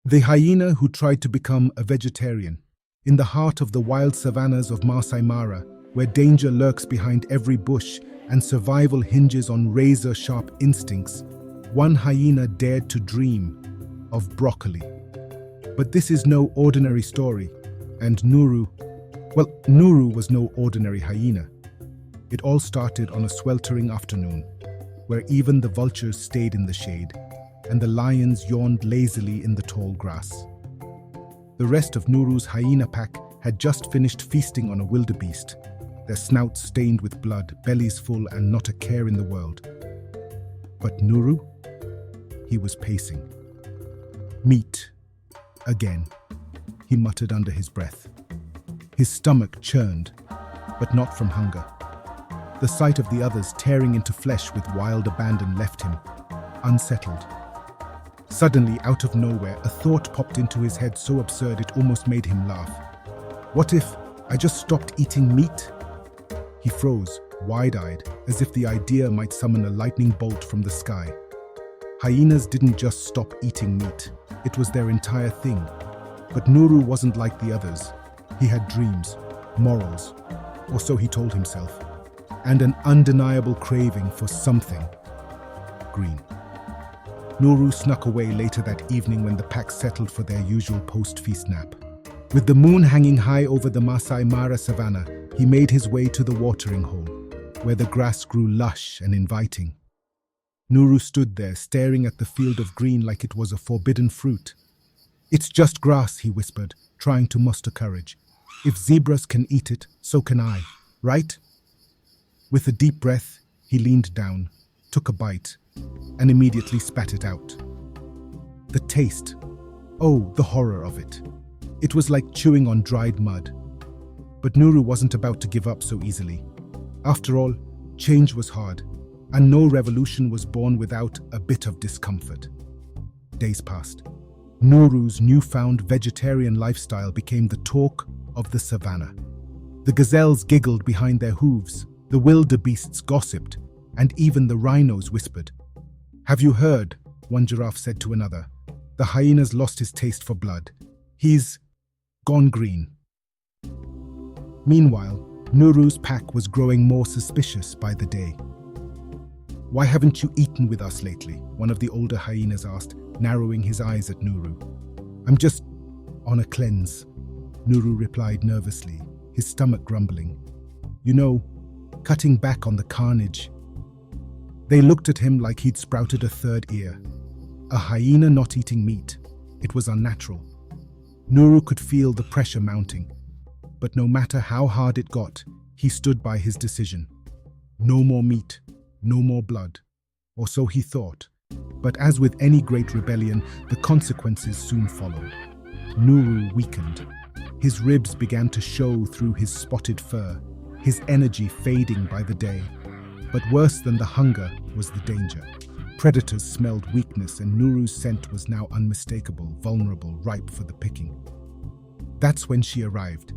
The hyena who tried to become a vegetarian. In the heart of the wild savannas of Maasai Mara, where danger lurks behind every bush and survival hinges on razor-sharp instincts, one hyena dared to dream of broccoli. But this is no ordinary story, and Nuru was no ordinary hyena. It all started on a sweltering afternoon, where even the vultures stayed in the shade, and the lions yawned lazily in the tall grass. The rest of Nuru's hyena pack had just finished feasting on a wildebeest, their snouts stained with blood, bellies full, and not a care in the world. But Nuru? He was pacing. Meat. Again, he muttered under his breath. His stomach churned, but not from hunger. The sight of the others tearing into flesh with wild abandon left him unsettled. Suddenly, out of nowhere, a thought popped into his head so absurd it almost made him laugh. What if I just stopped eating meat? He froze, wide-eyed, as if the idea might summon a lightning bolt from the sky. Hyenas didn't just stop eating meat, it was their entire thing. But Nuru wasn't like the others. He had dreams, morals, or so he told himself, and an undeniable craving for something green. Nuru snuck away later that evening when the pack settled for their usual post-feast nap. With the moon hanging high over the Maasai Mara savanna, he made his way to the watering hole, where the grass grew lush and inviting. Nuru stood there, staring at the field of green like it was a forbidden fruit. "It's just grass," he whispered, trying to muster courage. "If zebras can eat it, so can I, right?" With a deep breath, he leaned down, took a bite, and immediately spat it out. The taste. Oh, the horror of it. It was like chewing on dried mud. But Nuru wasn't about to give up so easily. After all, change was hard, and no revolution was born without a bit of discomfort. Days passed. Nuru's newfound vegetarian lifestyle became the talk of the savannah. The gazelles giggled behind their hooves, the wildebeests gossiped, and even the rhinos whispered. "Have you heard?" one giraffe said to another. "The hyena's lost his taste for blood. He's gone green." Meanwhile, Nuru's pack was growing more suspicious by the day. "Why haven't you eaten with us lately?" one of the older hyenas asked, narrowing his eyes at Nuru. "I'm just on a cleanse," Nuru replied nervously, his stomach grumbling. "You know, cutting back on the carnage." They looked at him like he'd sprouted a third ear. A hyena not eating meat. It was unnatural. Nuru could feel the pressure mounting. But no matter how hard it got, he stood by his decision. No more meat, no more blood. Or so he thought. But as with any great rebellion, the consequences soon followed. Nuru weakened. His ribs began to show through his spotted fur, his energy fading by the day. But worse than the hunger was the danger. Predators smelled weakness, and Nuru's scent was now unmistakable, vulnerable, ripe for the picking. That's when she arrived.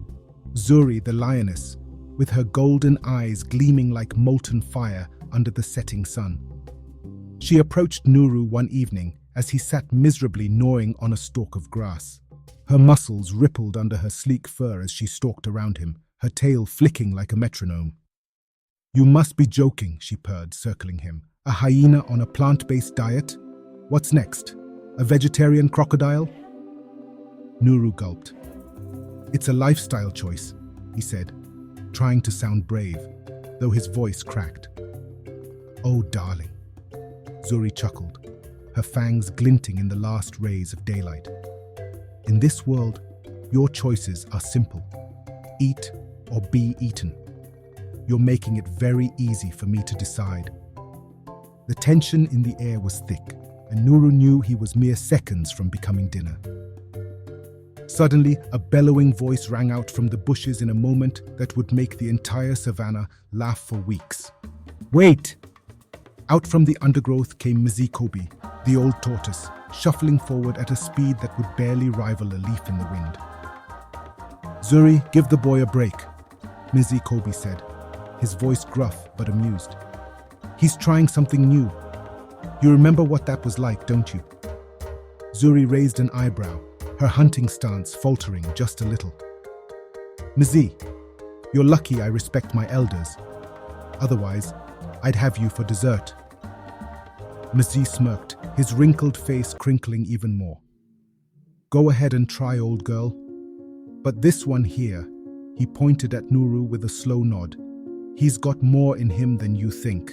Zuri, the lioness, with her golden eyes gleaming like molten fire under the setting sun. She approached Nuru one evening as he sat miserably gnawing on a stalk of grass. Her muscles rippled under her sleek fur as she stalked around him, her tail flicking like a metronome. "You must be joking," she purred, circling him. "A hyena on a plant-based diet? What's next? A vegetarian crocodile?" Nuru gulped. "It's a lifestyle choice," he said, trying to sound brave, though his voice cracked. "Oh, darling," Zuri chuckled, her fangs glinting in the last rays of daylight. "In this world, your choices are simple. Eat or be eaten. You're making it very easy for me to decide." The tension in the air was thick, and Nuru knew he was mere seconds from becoming dinner. Suddenly, a bellowing voice rang out from the bushes in a moment that would make the entire savannah laugh for weeks. "Wait!" Out from the undergrowth came Mzee Kobe, the old tortoise, shuffling forward at a speed that would barely rival a leaf in the wind. "Zuri, give the boy a break," Mzee Kobe said, his voice gruff but amused. "He's trying something new. You remember what that was like, don't you?" Zuri raised an eyebrow, her hunting stance faltering just a little. Mzee, you're lucky I respect my elders. Otherwise, I'd have you for dessert. Mzee smirked, his wrinkled face crinkling even more. Go ahead and try, old girl. But this one here, he pointed at Nuru with a slow nod. He's got more in him than you think.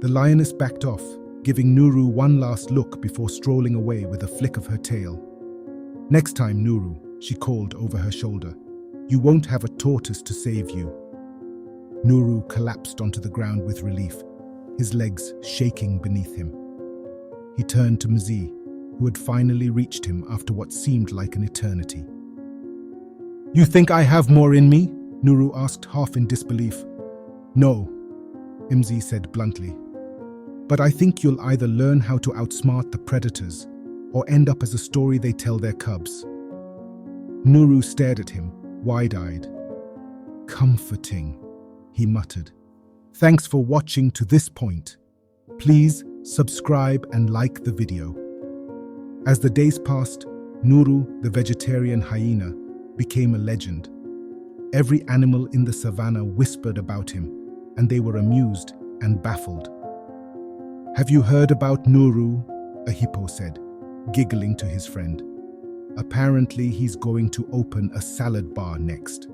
The lioness backed off, giving Nuru one last look before strolling away with a flick of her tail. Next time, Nuru, she called over her shoulder, you won't have a tortoise to save you. Nuru collapsed onto the ground with relief, his legs shaking beneath him. He turned to Mzee, who had finally reached him after what seemed like an eternity. You think I have more in me? Nuru asked, half in disbelief. No, Mzee said bluntly. But I think you'll either learn how to outsmart the predators or end up as a story they tell their cubs. Nuru stared at him, wide-eyed. Comforting, he muttered. Thanks for watching to this point. Please subscribe and like the video. As the days passed, Nuru, the vegetarian hyena, became a legend. Every animal in the savannah whispered about him, and they were amused and baffled. Have you heard about Nuru? A hippo said, giggling to his friend. Apparently he's going to open a salad bar next.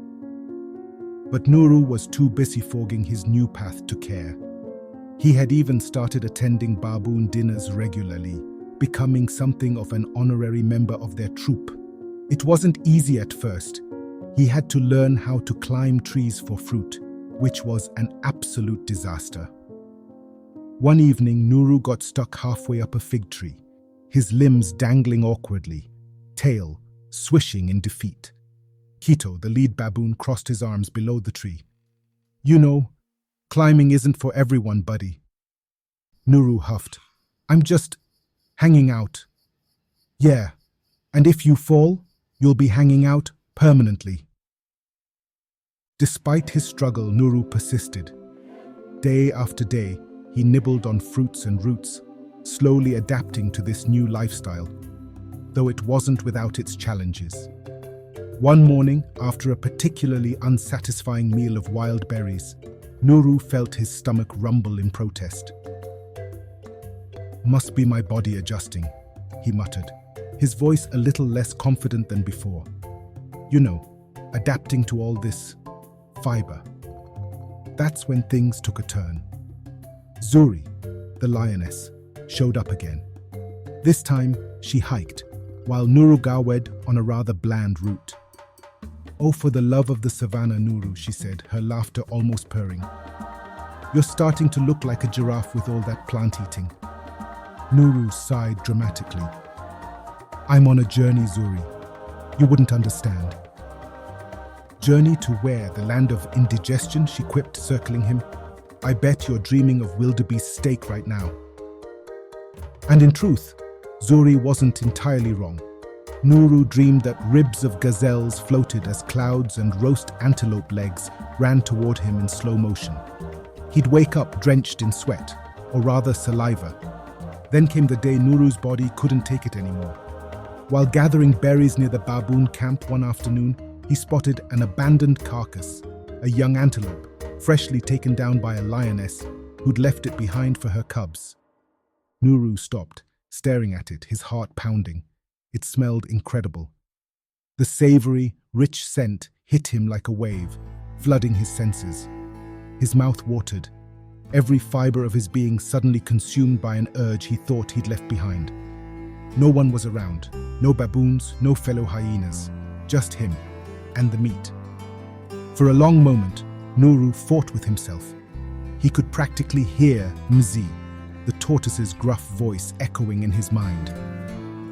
But Nuru was too busy forging his new path to care. He had even started attending baboon dinners regularly, becoming something of an honorary member of their troop. It wasn't easy at first. He had to learn how to climb trees for fruit, which was an absolute disaster. One evening, Nuru got stuck halfway up a fig tree, his limbs dangling awkwardly, tail swishing in defeat. Kito, the lead baboon, crossed his arms below the tree. You know, climbing isn't for everyone, buddy. Nuru huffed. I'm just hanging out. Yeah, and if you fall, you'll be hanging out permanently. Despite his struggle, Nuru persisted. Day after day, he nibbled on fruits and roots, slowly adapting to this new lifestyle, though it wasn't without its challenges. One morning, after a particularly unsatisfying meal of wild berries, Nuru felt his stomach rumble in protest. Must be my body adjusting, he muttered, his voice a little less confident than before. You know, adapting to all this fiber. That's when things took a turn. Zuri, the lioness, showed up again. This time, she hiked, while Nuru gawed on a rather bland route. Oh, for the love of the savannah, Nuru, she said, her laughter almost purring. You're starting to look like a giraffe with all that plant eating. Nuru sighed dramatically. I'm on a journey, Zuri. You wouldn't understand. Journey to where? The land of indigestion, she quipped, circling him. I bet you're dreaming of wildebeest steak right now. And in truth, Zuri wasn't entirely wrong. Nuru dreamed that ribs of gazelles floated as clouds and roast antelope legs ran toward him in slow motion. He'd wake up drenched in sweat, or rather saliva. Then came the day Nuru's body couldn't take it anymore. While gathering berries near the baboon camp one afternoon, he spotted an abandoned carcass, a young antelope, freshly taken down by a lioness who'd left it behind for her cubs. Nuru stopped, staring at it, his heart pounding. It smelled incredible. The savory, rich scent hit him like a wave, flooding his senses. His mouth watered, every fiber of his being suddenly consumed by an urge he thought he'd left behind. No one was around, no baboons, no fellow hyenas, just him and the meat. For a long moment, Nuru fought with himself. He could practically hear Mzee, the tortoise's gruff voice echoing in his mind.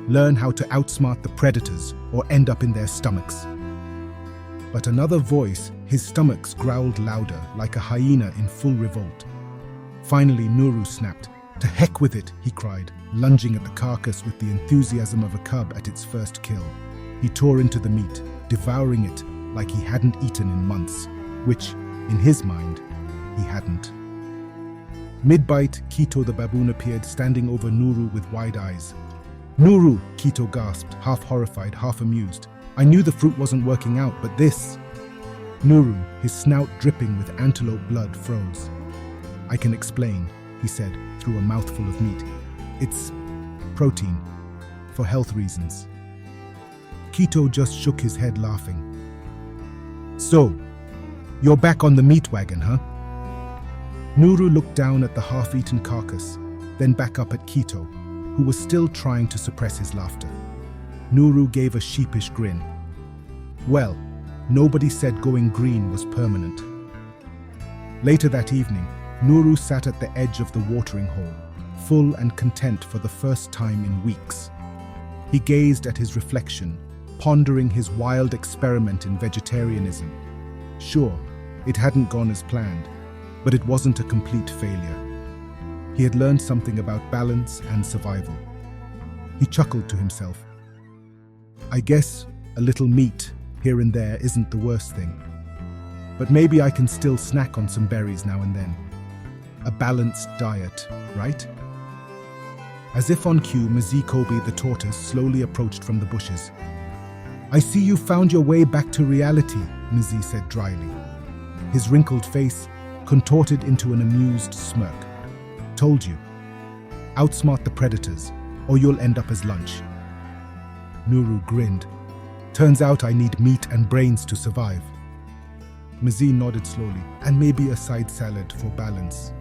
Learn how to outsmart the predators or end up in their stomachs. But another voice, his stomachs growled louder, like a hyena in full revolt. Finally, Nuru snapped. To heck with it, he cried, lunging at the carcass with the enthusiasm of a cub at its first kill. He tore into the meat, devouring it like he hadn't eaten in months, which, in his mind, he hadn't. Mid-bite, Kito the baboon appeared, standing over Nuru with wide eyes. Nuru, Kito gasped, half horrified, half amused. I knew the fruit wasn't working out, but this… Nuru, his snout dripping with antelope blood, froze. I can explain, he said through a mouthful of meat. It's protein, for health reasons. Kito just shook his head, laughing. So, you're back on the meat wagon, huh? Nuru looked down at the half-eaten carcass, then back up at Kito, who was still trying to suppress his laughter. Nuru gave a sheepish grin. Well, nobody said going green was permanent. Later that evening, Nuru sat at the edge of the watering hole, full and content for the first time in weeks. He gazed at his reflection, pondering his wild experiment in vegetarianism. Sure, it hadn't gone as planned, but it wasn't a complete failure. He had learned something about balance and survival. He chuckled to himself. I guess a little meat here and there isn't the worst thing. But maybe I can still snack on some berries now and then. A balanced diet, right? As if on cue, Mzee Kobe the tortoise slowly approached from the bushes. I see you found your way back to reality, Mzee said dryly. His wrinkled face contorted into an amused smirk. Told you. Outsmart the predators, or you'll end up as lunch. Nuru grinned. Turns out I need meat and brains to survive. Mzee nodded slowly, and maybe a side salad for balance.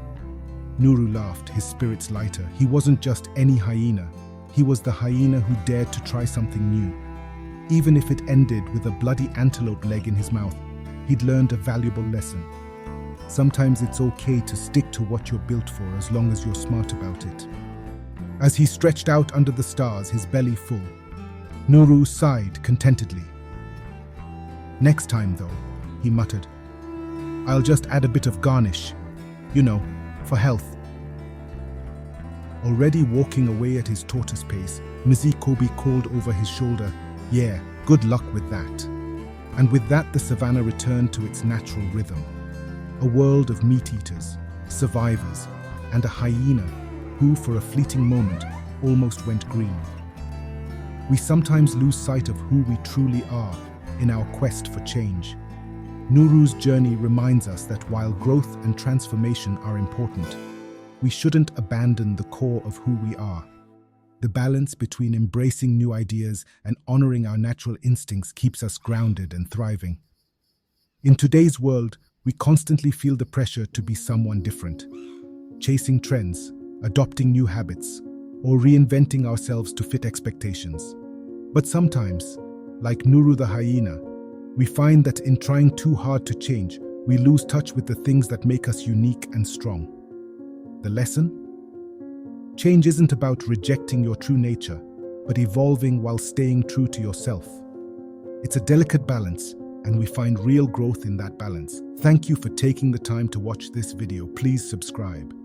Nuru laughed, his spirits lighter. He wasn't just any hyena. He was the hyena who dared to try something new. Even if it ended with a bloody antelope leg in his mouth, he'd learned a valuable lesson. Sometimes it's okay to stick to what you're built for as long as you're smart about it. As he stretched out under the stars, his belly full, Nuru sighed contentedly. Next time, though, he muttered, I'll just add a bit of garnish, for health. Already walking away at his tortoise pace, Mzee Kobe called over his shoulder, Yeah, good luck with that. And with that, the savannah returned to its natural rhythm. A world of meat-eaters, survivors, and a hyena who, for a fleeting moment, almost went green. We sometimes lose sight of who we truly are in our quest for change. Nuru's journey reminds us that while growth and transformation are important, we shouldn't abandon the core of who we are. The balance between embracing new ideas and honoring our natural instincts keeps us grounded and thriving. In today's world, we constantly feel the pressure to be someone different, chasing trends, adopting new habits, or reinventing ourselves to fit expectations. But sometimes, like Nuru the hyena, we find that in trying too hard to change, we lose touch with the things that make us unique and strong. The lesson? Change isn't about rejecting your true nature, but evolving while staying true to yourself. It's a delicate balance, and we find real growth in that balance. Thank you for taking the time to watch this video. Please subscribe.